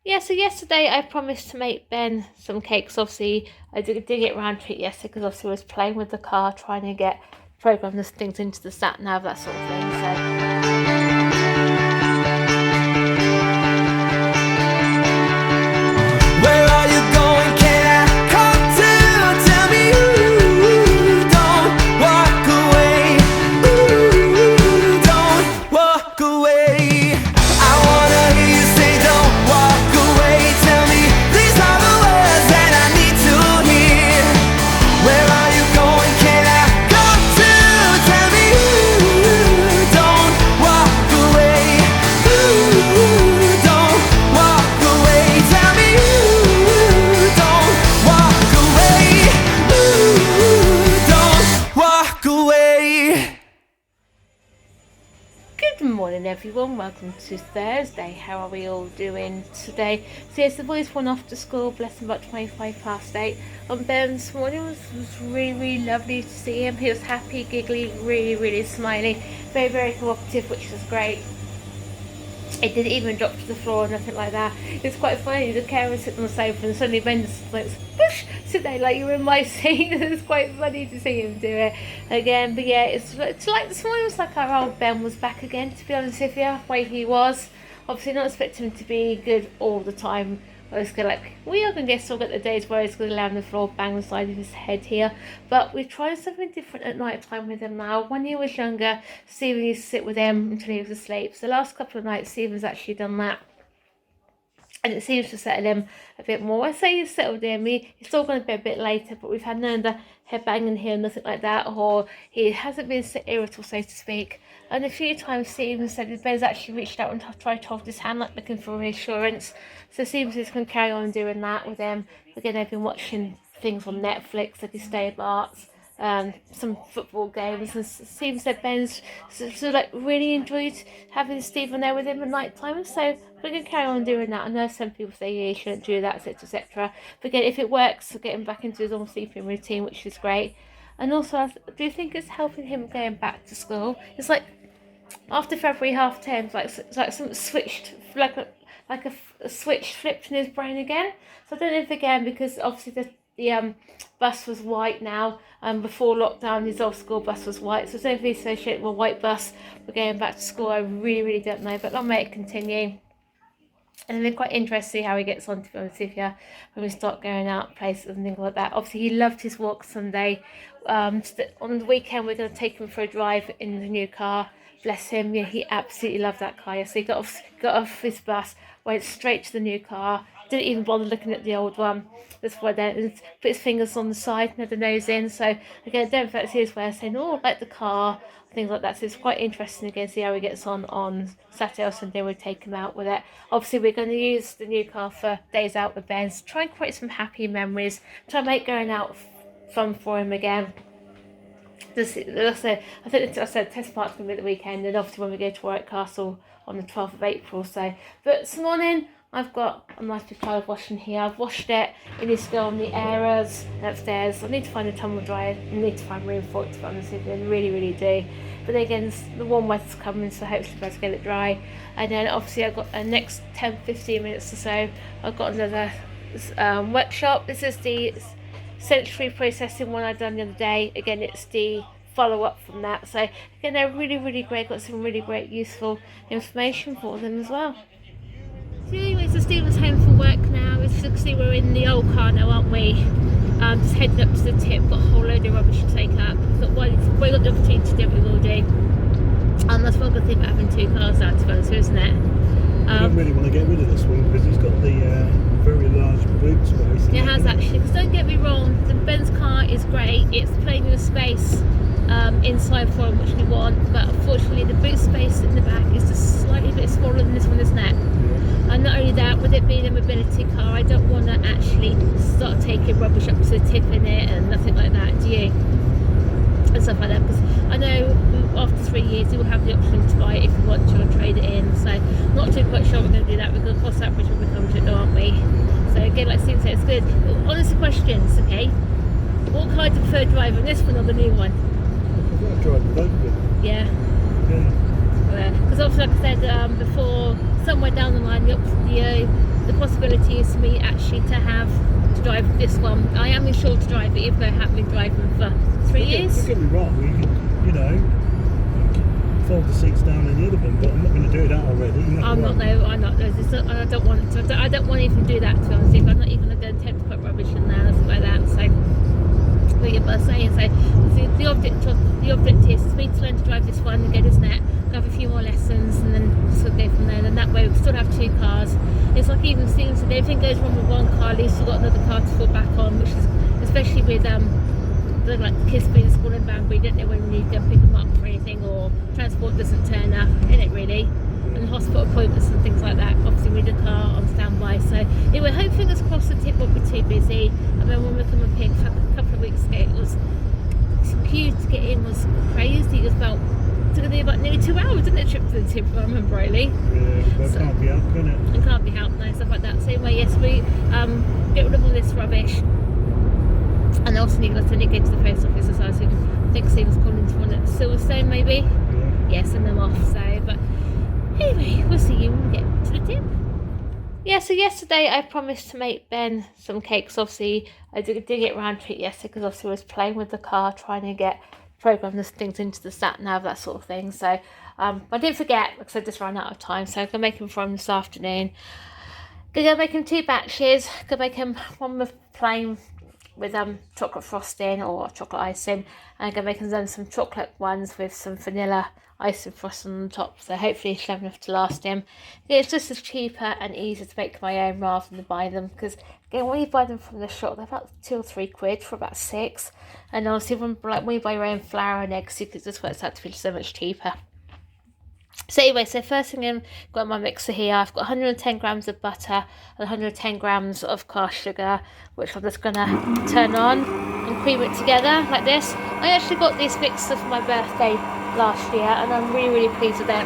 Yeah, so yesterday I promised to make Ben some cakes. Obviously, I did get around to it yesterday because obviously I was playing with the car, trying to get program the things into the sat nav, that sort of thing. Where are you going? Can I come to? Tell me you don't walk away. Ooh, don't walk away. I wanna hear you say don't walk away. Tell me these are the words that I need to hear. Where are you going? Can I come to? Tell me you don't walk away. Ooh, don't walk away. Tell me you don't walk away. Ooh, don't walk away. Good morning everyone, welcome to Thursday. How are we all doing today? So yes, the boys went off to school, bless them, about 8:25. Ben this morning was really lovely to see him. He was happy, giggly, really smiley, very cooperative, which was great. It didn't even drop to the floor or nothing like that. It's quite funny, the carer sitting on the sofa and suddenly Ben just like, whoosh, sit there like you're in my seat. It's quite funny to see him do it again. But yeah, it's like this morning was like our old Ben was back again, to be honest with you, the way he was. Obviously not expecting him to be good all the time. I was going like, we are going to still get the days where he's going to lay on the floor, bang the side of his head here. But we're trying something different at night time with him now. When he was younger, Stephen used to sit with him until he was asleep. So the last couple of nights, Stephen's actually done that. And it seems to settle him a bit more. I say he's settled in. He's still going to be a bit later, but we've had none of the head banging here, nothing like that, or he hasn't been so irritable, so to speak. And a few times Stephen said his Ben's actually reached out and tried to hold his hand, like looking for reassurance. So Stephen's just going to carry on doing that with him. Again, they've been watching things on Netflix, like his Stay Arts, some football games, and Stephen said Ben's so like really enjoyed having Stephen there with him at night time, so we're going to carry on doing that. I know some people say yeah, you shouldn't do that, etc. But again, if it works, we'll get him back into his own sleeping routine, which is great. And also, I do think it's helping him going back to school. It's like after February half term, it's like something switched, like a switch flipped in his brain again. So I don't know if again, because obviously the bus was white now. Before lockdown, his old school bus was white. So I don't know if he associated with a white bus. We're going back to school. I really don't know, but I'll make it continue. And it'll be quite interesting to see how he gets on, to be honest with you, when we start going out places and things like that. Obviously, he loved his walk Sunday. On the weekend, we're going to take him for a drive in the new car. Bless him, yeah, he absolutely loved that car. So he got off his bus, went straight to the new car, didn't even bother looking at the old one. That's why then put his fingers on the side and had the nose in. So again, I don't know if that's his way of saying, oh, I like the car, things like that. So it's quite interesting again, see how he gets on Saturday or Sunday. We'll take him out with it. Obviously, we're going to use the new car for days out with Ben. Try and create some happy memories. Try and make going out fun for him again. I think I said test part's going to be the weekend, and obviously when we go to Warwick Castle on the 12th of April. So, but this morning I've got a nice big pile of washing here. I've washed it. It needs to go on the areas upstairs. I need to find a tumble dryer. I need to find room for it, to be honest with you. I really do. But again, the warm weather's coming, so hopefully we'll be able to get it dry. And then obviously I've got the next 10-15 minutes or so, I've got another workshop. This is the sensory processing one I done the other day. Again, it's the follow-up from that. So again, they're really great. Got some really great useful information for them as well. So anyway, so Stephen's home from work now. As you can see, we're in the old car now, aren't we? Just heading up to the tip. Got a whole load of rubbish to take up. But while we got the opportunity to do it, we will do. That's one good thing about having two cars out, to be honest, isn't it? I don't really want to get rid of this one because it's got the very large boot space. It has actually, because don't get me wrong, the Ben's car is great. It's plenty of space inside for him, which we want, but unfortunately the boot space in the back is just slightly a bit smaller than this one, isn't it? Yeah. And not only that, with it being a mobility car, I don't want to actually start taking rubbish up to the tip in it and nothing like that, do you? And stuff like that, because I know after 3 years you will have the option to buy it if you want to or trade it in. So not too quite sure we're going to do that. We're going to cross that bridge when we come to it, aren't we? So again, like Steve said, it's good. Honest questions, okay? What car do you prefer driving, this one or the new one? I prefer driving both of them. Yeah. Because obviously, like I said before, somewhere down the line, the the possibility is for me actually to drive this one. I am insured to drive it, even though I haven't been driving for 3 years. Don't get me wrong, you can fold the seats down in the other one, but I'm not going to do that already. I'm not. I don't want to. I don't want to even do that, to be honest. I'm not even going to attempt to put rubbish in there and stuff like that. So, but yeah, but saying so, the object is for me to learn to drive this one again, isn't it? Have a few more lessons and then just go from there. And that way we still have 2 cars. It's like even seeing so if anything goes wrong with one car, at least you've got another car to fall back on, which is especially with the kids being in school in Banbury, don't know when you need to pick them up for anything, or transport doesn't turn up, innit really, and hospital appointments and things like that. Obviously we need a car on standby. So anyway, hope fingers crossed the tip won't be too busy. And then when we come and pick a couple of weeks ago, it was queue to get in was crazy. It was took about nearly 2 hours, didn't it, trip to the tip, if I remember rightly. Yeah, but it can't be helped, can it? It can't be helped, no, stuff like that. Same way, yes, we get rid of all this rubbish. And also need to go to the post office as well, so I think Stephen's calling to one at Silverstone maybe. Yeah, send them off. So, but anyway, we'll see you when we get to the tip. Yeah, so yesterday I promised to make Ben some cakes. Obviously, I did get round to it yesterday because obviously I was playing with the car, trying to program the things into the sat nav, that sort of thing. So I didn't forget because I just ran out of time. So I'm gonna make them for him this afternoon. Gonna make them 2 batches. Gonna make them one with plain with chocolate frosting or chocolate icing, and I'm gonna make them some chocolate ones with some vanilla icing frosting on the top. So hopefully it's enough to last him. It's just as cheaper and easier to make my own rather than to buy them, because again, when you buy them from the shop, they're about 2 or 3 quid for about 6. And obviously when you buy your own flour and eggs, it just works out to be so much cheaper. So anyway, so first thing I've got my mixer here, I've got 110 grams of butter and 110 grams of caster sugar, which I'm just going to turn on and cream it together like this. I actually got this mixer for my birthday last year and I'm really, really pleased with it.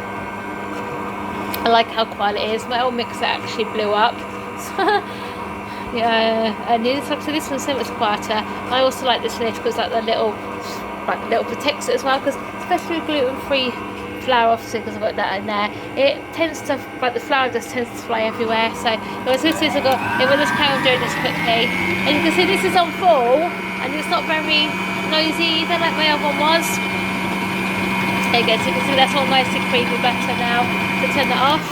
I like how quiet it is. My old mixer actually blew up. Yeah, and this one's so much quieter. I also like this lid because like the little protects it as well, because especially with gluten-free flour, obviously, because I've got that in there, it tends to, like the flour just tends to fly everywhere. So as this is, we'll just carry on doing this quickly. And you can see this is on full and it's not very noisy either like my other one was. There you go, so you can see that's all nice and creamy butter now. So turn that off.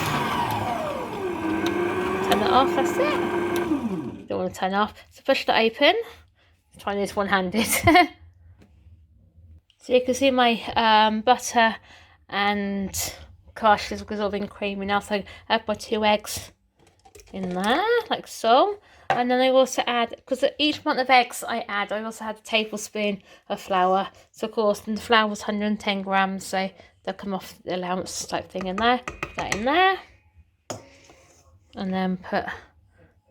Turn that off, that's it. Don't want to turn off. So push that open. I'm trying this one-handed. So you can see my butter and caster is dissolving creamy now. So I have my 2 eggs in there, like so. And then I also add, because each amount of eggs I add, I also add a tablespoon of flour. So of course, the flour was 110 grams, so they'll come off the allowance type thing in there. Put that in there. And then put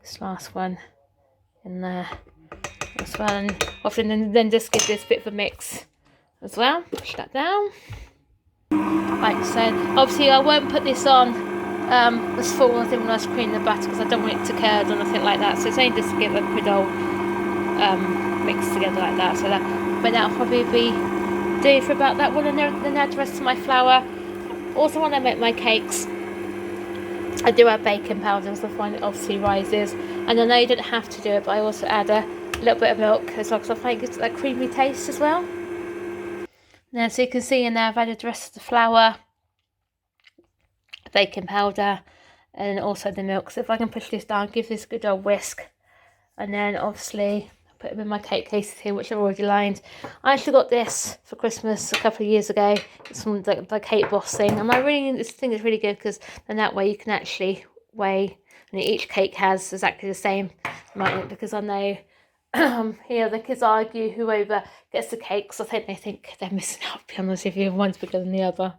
this last one in there as well. And often then just give this bit of a mix as well. Push that down. Like so, obviously I won't put this on as full as when I was creaming the butter, because I don't want it to curd or nothing like that. So it's only just to give a good old mix together like that. So but that'll probably be do for about that one, and then add the rest of my flour. Also, when I make my cakes, I do add baking powder because I find it obviously rises. And I know you don't have to do it, but I also add a little bit of milk as well, because I find it gives that creamy taste as well. Now, so you can see in there, I've added the rest of the flour, baking powder, and also the milk. So if I can push this down, give this a good old whisk, and then obviously put them in my cake cases here, which I've already lined. I actually got this for Christmas a couple of years ago. It's from the Cake Boss thing, and this thing is really good, because then that way you can actually weigh, and each cake has exactly the same amount, because I know here the kids argue whoever gets the cakes. I think they think they're missing out, to be honest with you. One's bigger than the other.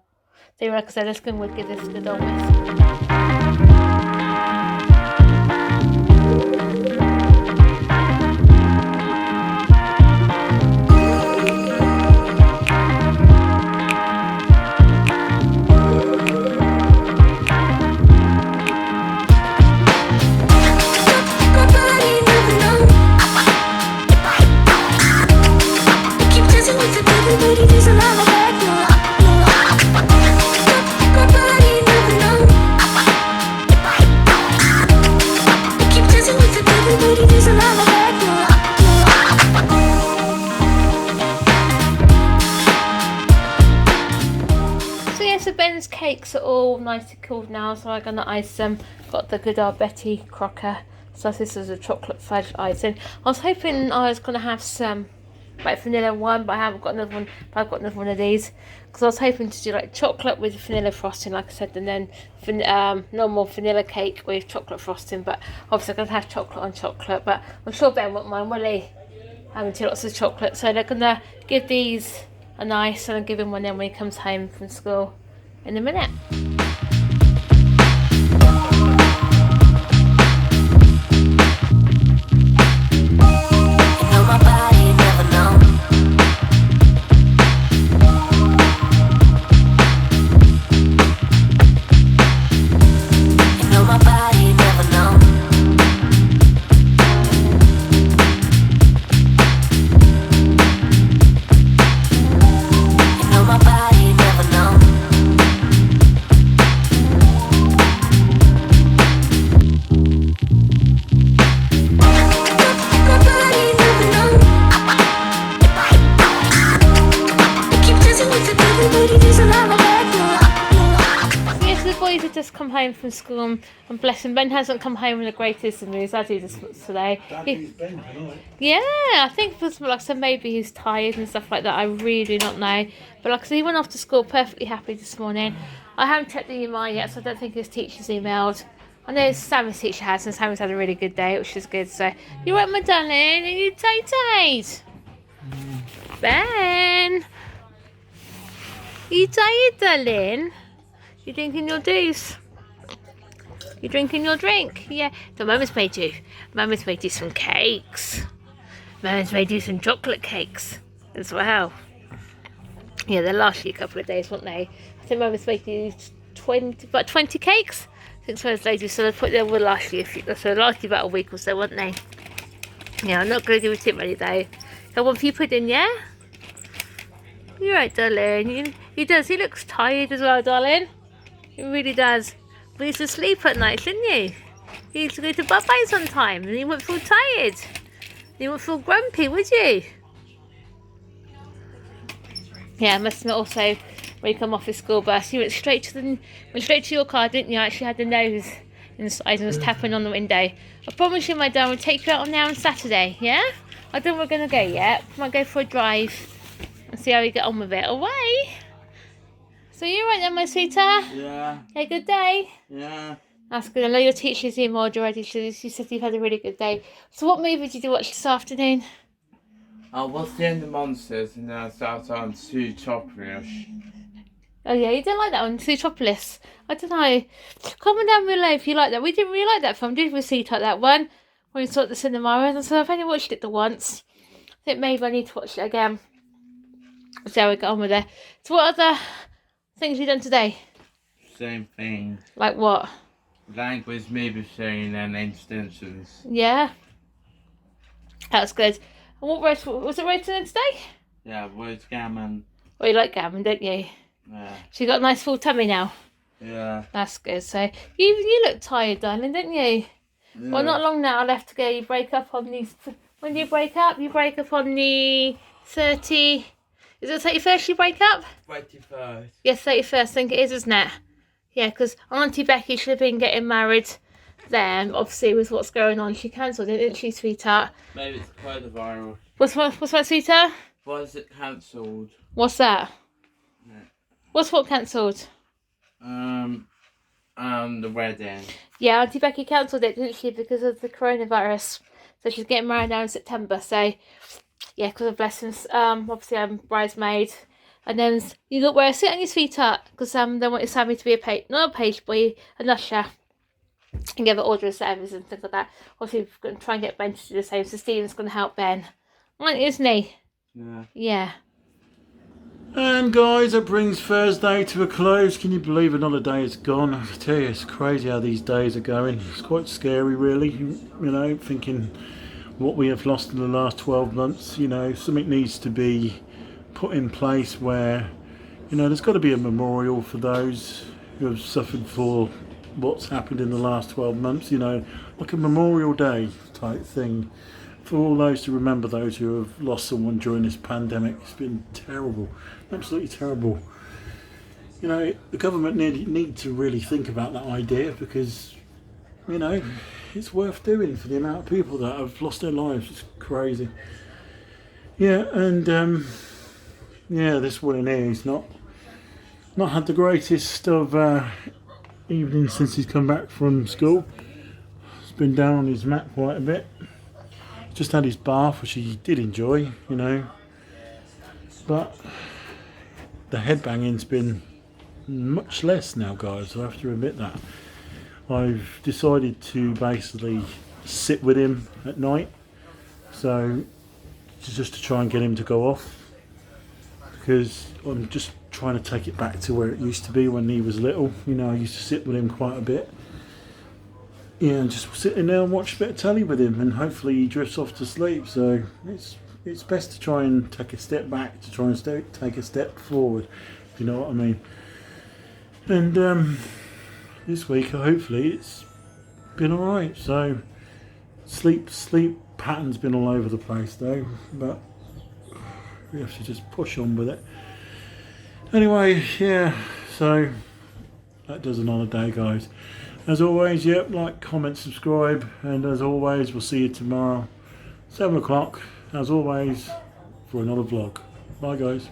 So like I said, let's go and give this a good old whisk. There's a lot of back, no. cakes are all nicely cooled now, so I'm going to ice them. Got the good old Betty crocker. So this is a chocolate fudge icing. I was hoping I was going to have some like vanilla one, but I haven't got another one. But I've got another one of these because I was hoping to do like chocolate with vanilla frosting, like I said, and then normal vanilla cake with chocolate frosting. But obviously I'm going to have chocolate on chocolate. But I'm sure Ben won't mind, will he? Having too lots of chocolate. So they're going to give these a nice, and I'll give him one then when he comes home from school in a minute. Just come home from school, and bless him, Ben hasn't come home in the greatest of moods. I do this today. Yeah, I think like I said, maybe he's tired and stuff like that. I really do not know. But like I said, he went off to school perfectly happy this morning. I haven't checked the email yet, so I don't think his teacher's emailed. I know Sammy's teacher has, and Sammy's had a really good day, which is good. So, you right, my darling? Are you tight? Ben? Are you tired, darling? You drinking your juice? You drinking your drink? Yeah. So Mama's made you some cakes. Mama's made you some chocolate cakes as well. Yeah, they'll last you a couple of days, won't they? I think Mama's made you 20 cakes. I think so, ladies. So they will last you about a week or so, won't they? Yeah, I'm not going to give it too many though. Got one for you pudding, yeah? You're right, darling. He does. He looks tired as well, darling. He really does. But he used to sleep at night, didn't you? He used to go to bed sometimes and he wouldn't feel tired. You wouldn't feel grumpy, would you? Yeah, Misner also, when you come off his school bus, you went straight to your car, didn't you? I actually had the nose inside and was tapping on the window. I promise you, my dad will take you out on there on Saturday, yeah? I don't know we're going to go yet. We might go for a drive and see how we get on with it. Away! So you're right then, my sweetheart? Yeah. Had a good day? Yeah. That's good. I know your teacher's emailed already, so she said you've had a really good day. So what movie did you watch this afternoon? I watched The End of Monsters and then I started on SunTrap. Oh yeah, you didn't like that one, Zootropolis. I don't know. Comment down below if you like that. We didn't really like that film, did we? Sweetheart, that one when we saw it at the cinema, and so I've only watched it the once. I think maybe I need to watch it again. See how we get on with it. So what other things have you done today? Same thing. Like what? Language, maybe sharing and extensions. Yeah. That's good. And what roast was it roasting today? Yeah, roast gammon. Well, you like gammon, don't you? Yeah. So you got a nice full tummy now. Yeah. That's good. So you look tired, darling, didn't you? Yeah. Well, not long now left to go. You break up on these. When do you break up? You break up on the 30. Is it 31st you break up? 31st. Yes, 31st. I think it is, isn't it? Yeah, because Auntie Becky should have been getting married then. Obviously, with what's going on, she cancelled it, didn't she, sweetheart? Maybe it's quite a viral. What's that, sweetheart? Why is it cancelled? What's that? Yeah. What's what cancelled? The wedding. Yeah, Auntie Becky cancelled it, didn't she, because of the coronavirus. So she's getting married now in September. So, yeah, because of blessings. Obviously, I'm bridesmaid. And then you look where I sit on your sweetheart, because they wanted Sammy to be not a page boy, an usher. And give her order of service and things like that. Obviously, we're going to try and get Ben to do the same. So Stephen's going to help Ben. Aren't you, isn't he? Yeah. Yeah. And guys, that brings Thursday to a close. Can you believe another day is gone? I tell you, it's crazy how these days are going. It's quite scary, really. You know, thinking what we have lost in the last 12 months. You know, something needs to be put in place where, you know, there's got to be a memorial for those who have suffered for what's happened in the last 12 months. You know, like a Memorial Day type thing for all those to remember those who have lost someone during this pandemic. It's been terrible, absolutely terrible. you know, the government need to really think about that idea, because, you know, it's worth doing for the amount of people that have lost their lives. It's crazy. Yeah, and yeah, this one here, he's not had the greatest of evenings since he's come back from school. He's been down on his mat quite a bit. Just had his bath, which he did enjoy, you know, but the headbanging's been much less now, guys. I have to admit that. I've decided to basically sit with him at night, so just to try and get him to go off, because I'm just trying to take it back to where it used to be when he was little. You know, I used to sit with him quite a bit. Yeah, and just sit in there and watch a bit of telly with him, and hopefully he drifts off to sleep. So it's best to try and take a step back to try and take a step forward, if you know what I mean. And this week, hopefully, it's been alright. So sleep pattern's been all over the place though, but we have to just push on with it. Anyway, yeah, so that does another day, guys. As always, yep, like, comment, subscribe, and as always, we'll see you tomorrow, 7 o'clock, as always, for another vlog. Bye, guys.